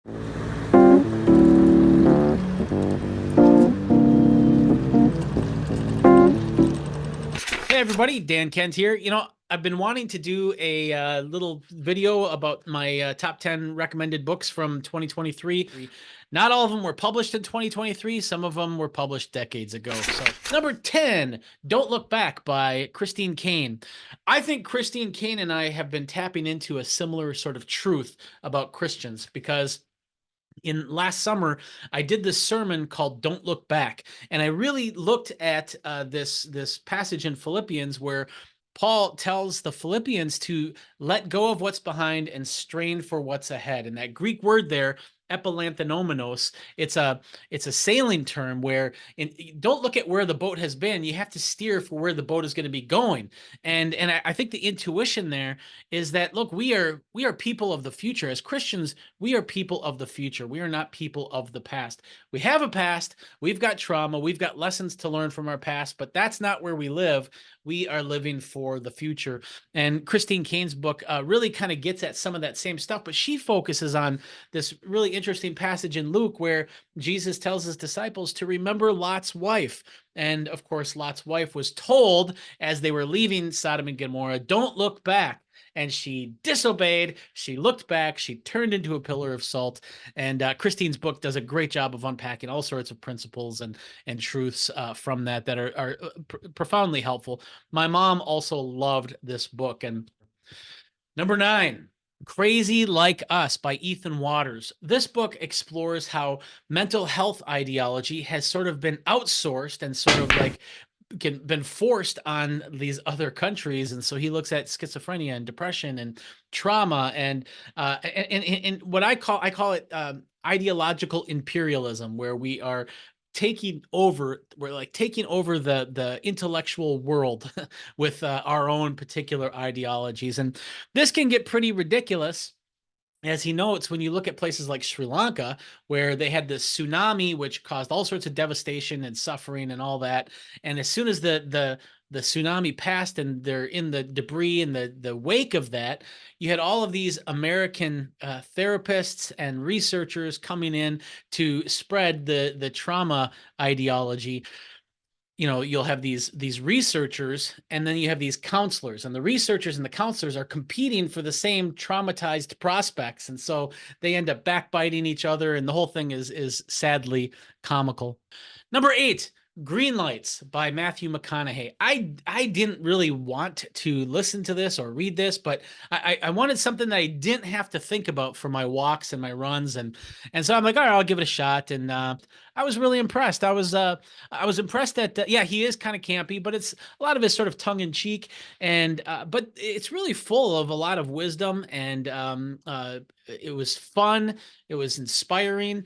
Hey everybody, Dan Kent here. I've been wanting to do a little video about my top 10 recommended books from 2023. Not all of them were published in 2023. Some of them were published decades ago. So, number 10, Don't Look Back by Christine Caine. I think Christine Caine and I have been tapping into a similar sort of truth about Christians because in last summer I did this sermon called Don't Look Back, and I really looked at this passage in Philippians where Paul tells the Philippians to let go of what's behind and strain for what's ahead. And that Greek word there, epilanthonomenos, it's a sailing term where don't look at where the boat has been. You have to steer for where the boat is going to be going. And I think the intuition there is that, look, we are people of the future. As Christians, we are people of the future. We are not people of the past. We have a past. We've got trauma. We've got lessons to learn from our past, but that's not where we live. We are living for the future. And Christine Caine's book really kind of gets at some of that same stuff, but she focuses on this really interesting passage in Luke where Jesus tells his disciples to remember Lot's wife. And of course, Lot's wife was told as they were leaving Sodom and Gomorrah, don't look back. And she disobeyed. She looked back. She turned into a pillar of salt. And Christine's book does a great job of unpacking all sorts of principles and truths from that are profoundly helpful. My mom also loved this book. And number 9, Crazy Like Us by Ethan Waters. This book explores how mental health ideology has sort of been outsourced and sort of like been forced on these other countries. And so he looks at schizophrenia and depression and trauma and what I call it ideological imperialism, where we're like taking over the intellectual world with our own particular ideologies. And this can get pretty ridiculous. As he notes, when you look at places like Sri Lanka, where they had this tsunami, which caused all sorts of devastation and suffering and all that, and as soon as the tsunami passed and they're in the debris and the wake of that, you had all of these American therapists and researchers coming in to spread the trauma ideology. You'll have these researchers, and then you have these counselors, and the researchers and the counselors are competing for the same traumatized prospects, and so they end up backbiting each other, and the whole thing is sadly comical. Number 8, Green Lights by Matthew McConaughey. I didn't really want to listen to this or read this, but I wanted something that I didn't have to think about for my walks and my runs, and so I'm like, all right, I'll give it a shot. And I was really impressed. I was impressed that yeah, he is kind of campy, but it's a lot of his sort of tongue in cheek, and but it's really full of a lot of wisdom, and it was fun. It was inspiring.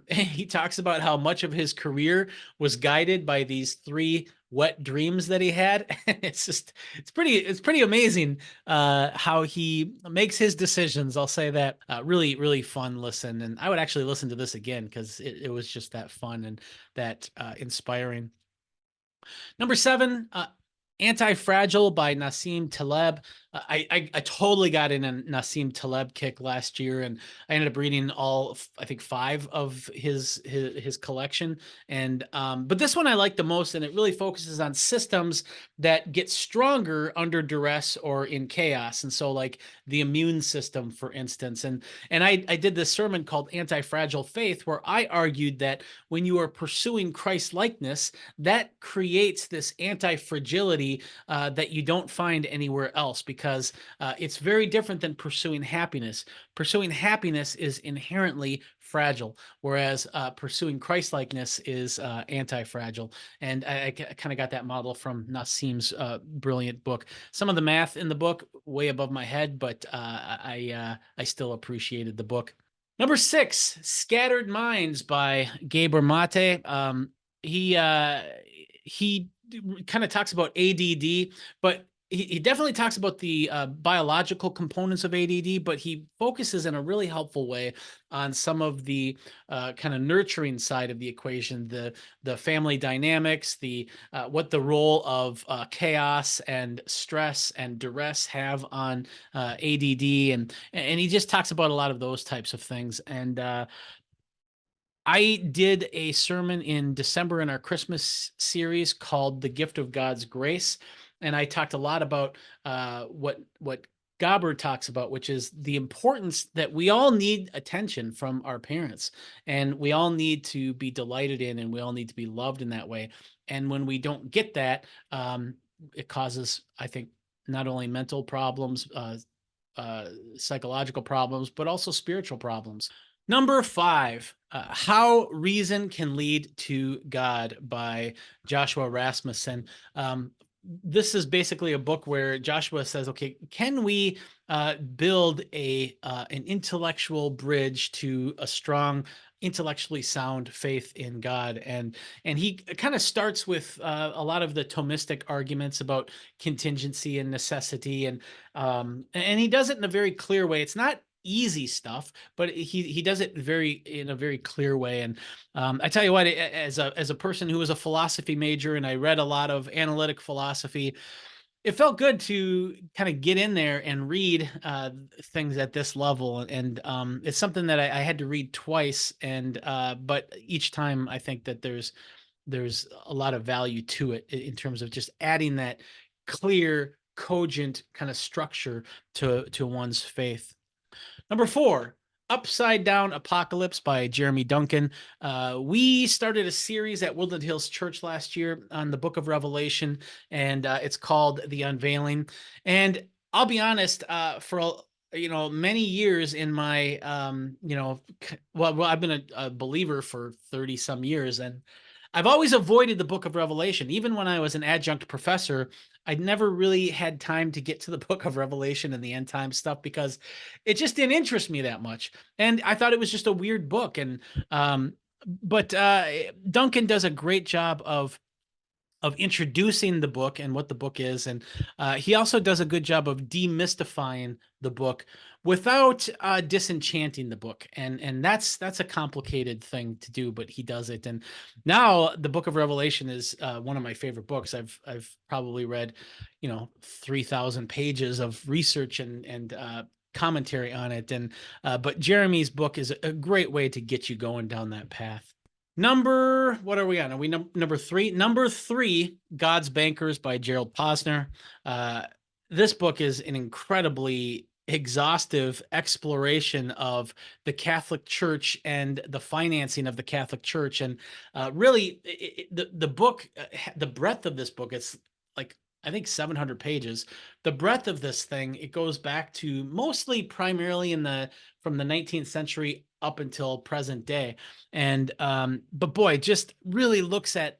He talks about how much of his career was guided by these 3 wet dreams that he had. It's pretty amazing how he makes his decisions. I'll say that. Really, really fun listen. And I would actually listen to this again because it was just that fun and that inspiring. Number 7, AntiFragile by Nassim Taleb. I totally got in a Nassim Taleb kick last year, and I ended up reading all, I think, 5 of his collection. And but this one I like the most, and it really focuses on systems that get stronger under duress or in chaos. And so, like the immune system, for instance. And I did this sermon called AntiFragile Faith, where I argued that when you are pursuing Christ likeness, that creates this anti-fragility that you don't find anywhere else, because it's very different than pursuing happiness. Pursuing happiness is inherently fragile, whereas pursuing Christ-likeness is anti-fragile. And I kind of got that model from Nassim's brilliant book. Some of the math in the book way above my head, but I still appreciated the book. Number 6, Scattered Minds by Gabor Mate. He kind of talks about ADD, but he definitely talks about the biological components of ADD, but he focuses in a really helpful way on some of the kind of nurturing side of the equation, the family dynamics, the what the role of chaos and stress and duress have on ADD, and he just talks about a lot of those types of things. And I did a sermon in December in our Christmas series called "The Gift of God's Grace," and I talked a lot about what Gabber talks about, which is the importance that we all need attention from our parents, and we all need to be delighted in, and we all need to be loved in that way. And when we don't get that, it causes, I think, not only mental problems, psychological problems, but also spiritual problems. Number 5, How Reason Can Lead to God by Joshua Rasmussen. This is basically a book where Joshua says, okay, can we build an intellectual bridge to a strong, intellectually sound faith in God? And he kind of starts with a lot of the Thomistic arguments about contingency and necessity, and he does it in a very clear way. It's not easy stuff, but he does it in a very clear way. And I tell you what, as a person who was a philosophy major and I read a lot of analytic philosophy, it felt good to kind of get in there and read things at this level. And it's something that I had to read twice, and but each time I think that there's a lot of value to it in terms of just adding that clear, cogent kind of structure to one's faith. Number 4, Upside Down Apocalypse by Jeremy Duncan. We started a series at Woodland Hills Church last year on the book of Revelation, and it's called The Unveiling. And I'll be honest, for many years in my well, I've been a believer for 30 some years, and I've always avoided the book of Revelation. Even when I was an adjunct professor, I never really had time to get to the book of Revelation and the end time stuff because it just didn't interest me that much. And I thought it was just a weird book. And but Duncan does a great job of introducing the book and what the book is, and he also does a good job of demystifying the book without disenchanting the book, and that's a complicated thing to do, but he does it. And now the book of Revelation is one of my favorite books. I've probably read 3,000 pages of research and commentary on it, and but Jeremy's book is a great way to get you going down that path. What are we on? Are we number 3? Number 3, God's Bankers by Gerald Posner. This book is an incredibly exhaustive exploration of the Catholic Church and the financing of the Catholic Church. And really, the book, the breadth of this book, it's like, I think 700 pages. The breadth of this thing, it goes back to primarily from the 19th century up until present day. And but boy, just really looks at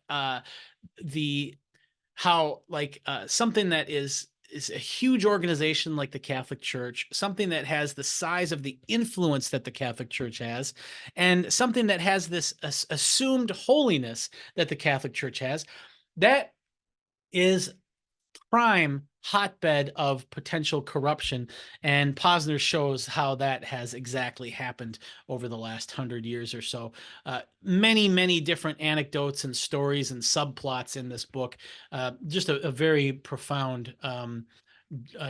something that is a huge organization like the Catholic Church, something that has the size of the influence that the Catholic Church has, and something that has this assumed holiness that the Catholic Church has, that is prime hotbed of potential corruption. And Posner shows how that has exactly happened over the last 100 years or so. Many, many different anecdotes and stories and subplots in this book. Just a very profound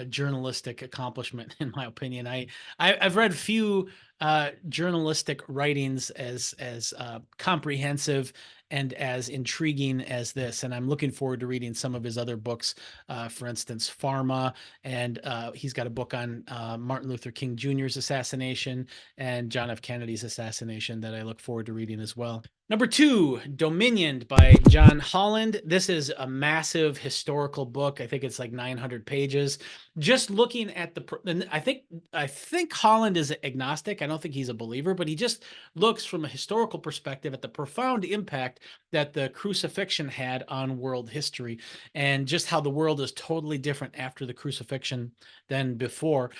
journalistic accomplishment, in my opinion. I've read few journalistic writings as comprehensive and as intriguing as this, and I'm looking forward to reading some of his other books. For instance, Pharma, and he's got a book on Martin Luther King Jr.'s assassination and John F. Kennedy's assassination that I look forward to reading as well. Number 2, Dominion by John Holland. This is a massive historical book. I think it's like 900 pages. Just looking at I think Holland is agnostic. I don't think he's a believer, but he just looks from a historical perspective at the profound impact that the crucifixion had on world history, and just how the world is totally different after the crucifixion than before.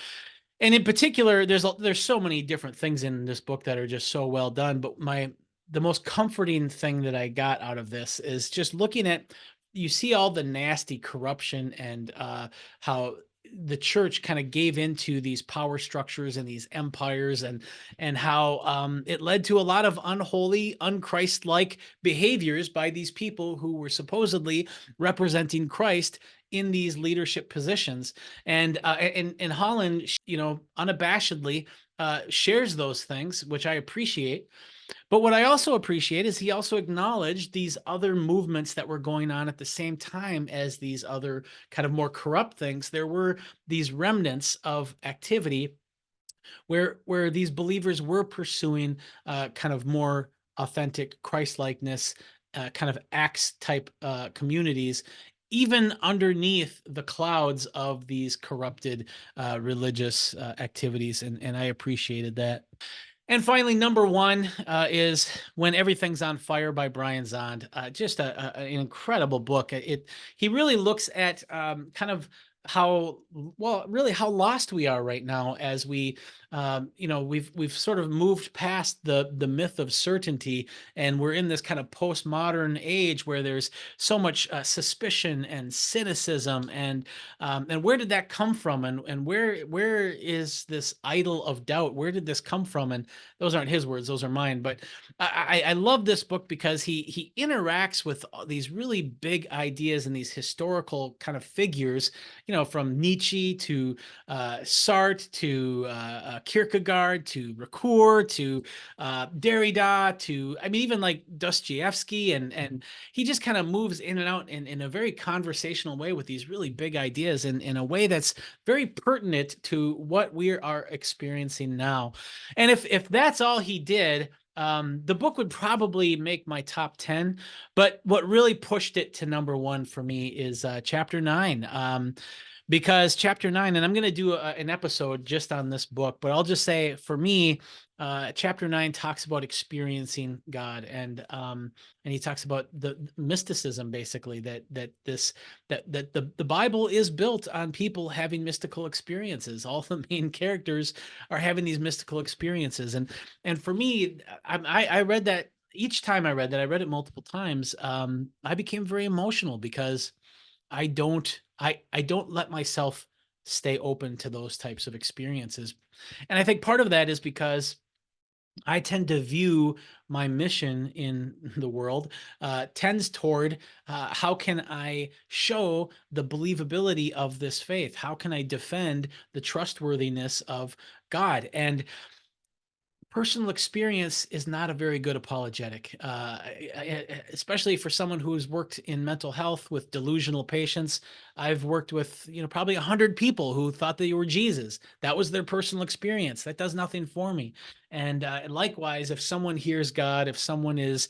And in particular, there's so many different things in this book that are just so well done, but the most comforting thing that I got out of this is just looking at you see all the nasty corruption and how the church kind of gave into these power structures and these empires, and how it led to a lot of unholy, unchrist-like behaviors by these people who were supposedly representing Christ in these leadership positions. And Holland, unabashedly shares those things, which I appreciate. But what I also appreciate is he also acknowledged these other movements that were going on at the same time as these other kind of more corrupt things. There were these remnants of activity where these believers were pursuing kind of more authentic Christ-likeness, kind of Acts type communities, even underneath the clouds of these corrupted religious activities. And I appreciated that. And finally, number one is When Everything's on Fire by Brian Zahnd. Just an incredible book. He really looks at kind of really how lost we are right now, as we've sort of moved past the myth of certainty, and we're in this kind of postmodern age where there's so much suspicion and cynicism, and where did that come from, and where is this idol of doubt? Where did this come from? And those aren't his words; those are mine. But I love this book because he interacts with these really big ideas and these historical kind of figures, from Nietzsche to Sartre to Kierkegaard to Ricoeur to Derrida to, I mean, even like Dostoevsky, and he just kind of moves in and out in a very conversational way with these really big ideas in a way that's very pertinent to what we are experiencing now. And if that's all he did, the book would probably make my top 10, but what really pushed it to number one for me is chapter 9. Because chapter 9, and I'm going to do an episode just on this book, but I'll just say, for me, chapter 9 talks about experiencing God, and he talks about the mysticism, basically, that the Bible is built on people having mystical experiences. All the main characters are having these mystical experiences, and for me, I read that. Each time I read that, I read it multiple times. I became very emotional because I don't let myself stay open to those types of experiences. And I think part of that is because I tend to view my mission in the world tends toward how can I show the believability of this faith? How can I defend the trustworthiness of God? And personal experience is not a very good apologetic, especially for someone who's worked in mental health with delusional patients. I've worked with, probably 100 people who thought they were Jesus. That was their personal experience. That does nothing for me. And likewise, if someone hears God, if someone is,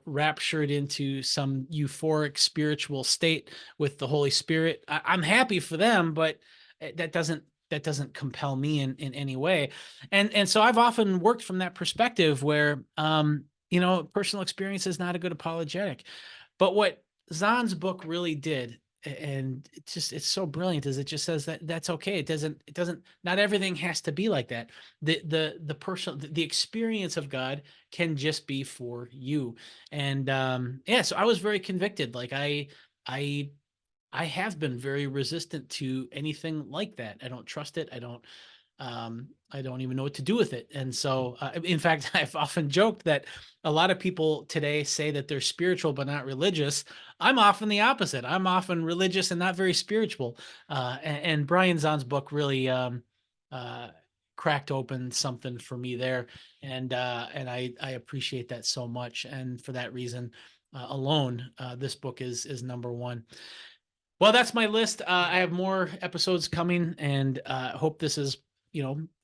raptured into some euphoric spiritual state with the Holy Spirit, I'm happy for them, but that doesn't compel me in any way. And so I've often worked from that perspective where, personal experience is not a good apologetic. But what Zahn's book really did, and it's so brilliant, is it just says that that's okay. It doesn't, not everything has to be like that. The personal, the experience of God can just be for you. And so I was very convicted. Like I have been very resistant to anything like that. I don't trust it. I don't even know what to do with it. And so, in fact, I've often joked that a lot of people today say that they're spiritual but not religious. I'm often the opposite. I'm often religious and not very spiritual. And Brian Zahn's book really cracked open something for me there, and I appreciate that so much. And for that reason alone, this book is number one. Well, that's my list. I have more episodes coming, and hope this is,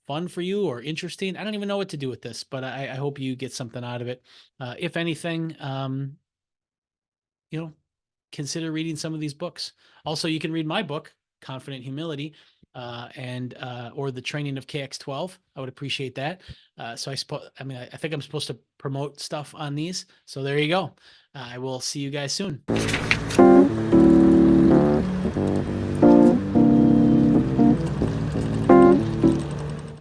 fun for you or interesting. I don't even know what to do with this, but I hope you get something out of it. If anything, consider reading some of these books. Also, you can read my book, Confident Humility, and or The Training of KX12. I would appreciate that. So I think I'm supposed to promote stuff on these. So there you go. I will see you guys soon.